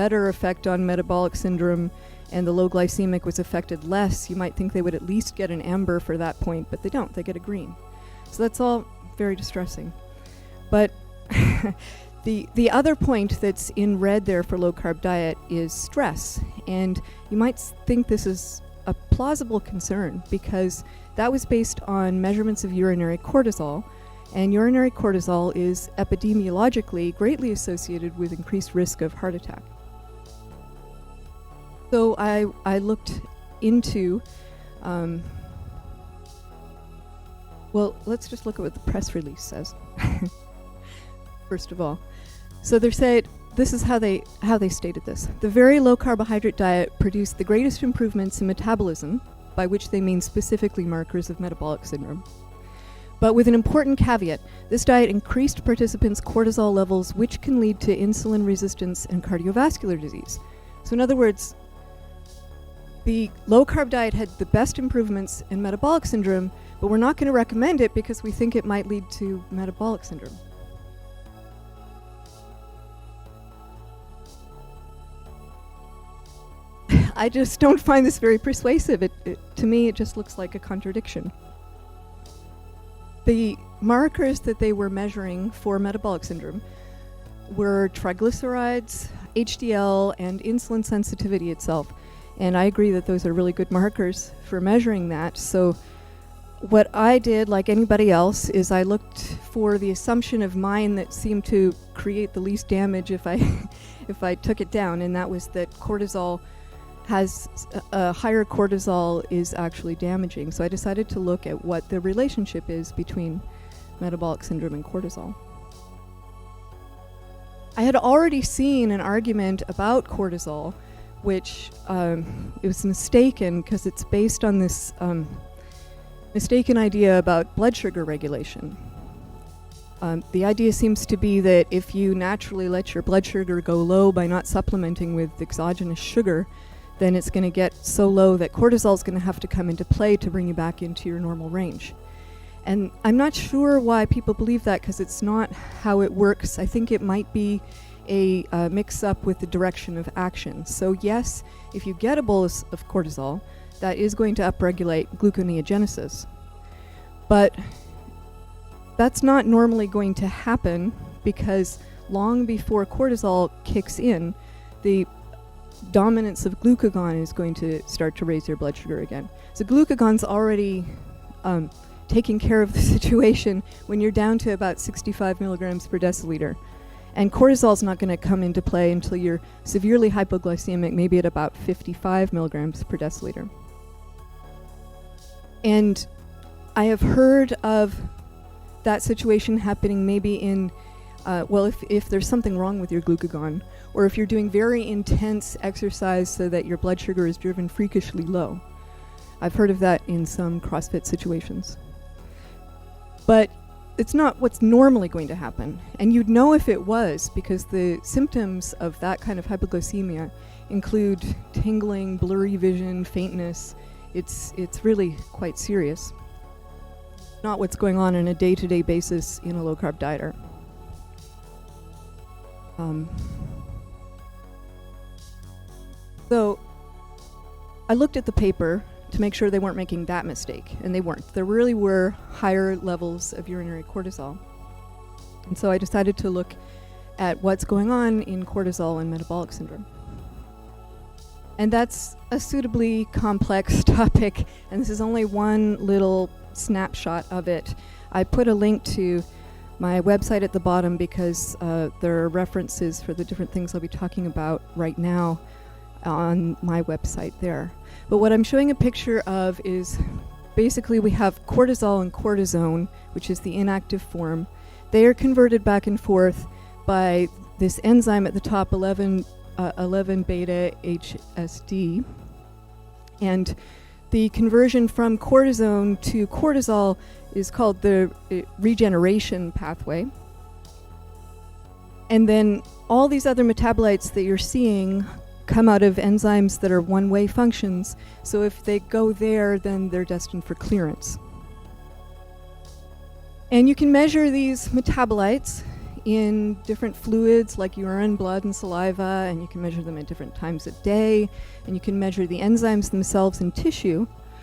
better effect on metabolic syndrome and the low glycemic was affected less, you might think they would at least get an amber for that point, but they don't. They get a green. So that's all very distressing. But the other point that's in red there for low-carb diet is stress. And you might think this is a plausible concern because that was based on measurements of urinary cortisol. And urinary cortisol is epidemiologically greatly associated with increased risk of heart attack. So I looked into, well, let's just look at what the press release says, first of all. So they said, this is how they stated this. The very low carbohydrate diet produced the greatest improvements in metabolism, by which they mean specifically markers of metabolic syndrome. But with an important caveat, this diet increased participants' cortisol levels, which can lead to insulin resistance and cardiovascular disease. So in other words, the low-carb diet had the best improvements in metabolic syndrome, but we're not going to recommend it because we think it might lead to metabolic syndrome. I just don't find this very persuasive. To me, it just looks like a contradiction. The markers that they were measuring for metabolic syndrome were triglycerides, HDL, and insulin sensitivity itself. And I agree that those are really good markers for measuring that. So what I did, like anybody else, is I looked for the assumption of mine that seemed to create the least damage if I took it down, and that was that cortisol has a higher cortisol is actually damaging. So I decided to look at what the relationship is between metabolic syndrome and cortisol. I had already seen an argument about cortisol, which it was mistaken because it's based on this mistaken idea about blood sugar regulation. The idea seems to be that if you naturally let your blood sugar go low by not supplementing with exogenous sugar, then it's going to get so low that cortisol is going to have to come into play to bring you back into your normal range. And I'm not sure why people believe that because it's not how it works. I think it might be a mix-up with the direction of action. So yes, if you get a bolus of cortisol, that is going to upregulate gluconeogenesis. But that's not normally going to happen because long before cortisol kicks in, the dominance of glucagon is going to start to raise your blood sugar again. So glucagon's already taking care of the situation when you're down to about 65 milligrams per deciliter. And cortisol's not going to come into play until you're severely hypoglycemic, maybe at about 55 milligrams per deciliter. And I have heard of that situation happening maybe in, if there's something wrong with your glucagon, or if you're doing very intense exercise so that your blood sugar is driven freakishly low. I've heard of that in some CrossFit situations. But it's not what's normally going to happen. And you'd know if it was because the symptoms of that kind of hypoglycemia include tingling, blurry vision, faintness. It's really quite serious. Not what's going on a day-to-day basis in a low-carb dieter. So I looked at the paper to make sure they weren't making that mistake, and they weren't. There really were higher levels of urinary cortisol. And so I decided to look at what's going on in cortisol and metabolic syndrome. And that's a suitably complex topic, and this is only one little snapshot of it. I put a link to my website at the bottom because there are references for the different things I'll be talking about right now on my website there. But what I'm showing a picture of is basically we have cortisol and cortisone, which is the inactive form. They are converted back and forth by this enzyme at the top, 11 beta HSD. And the conversion from cortisone to cortisol is called the regeneration pathway. And then all these other metabolites that you're seeing come out of enzymes that are one-way functions. So if they go there, then they're destined for clearance. And you can measure these metabolites in different fluids like urine, blood, and saliva, and you can measure them at different times of day, and you can measure the enzymes themselves in tissue.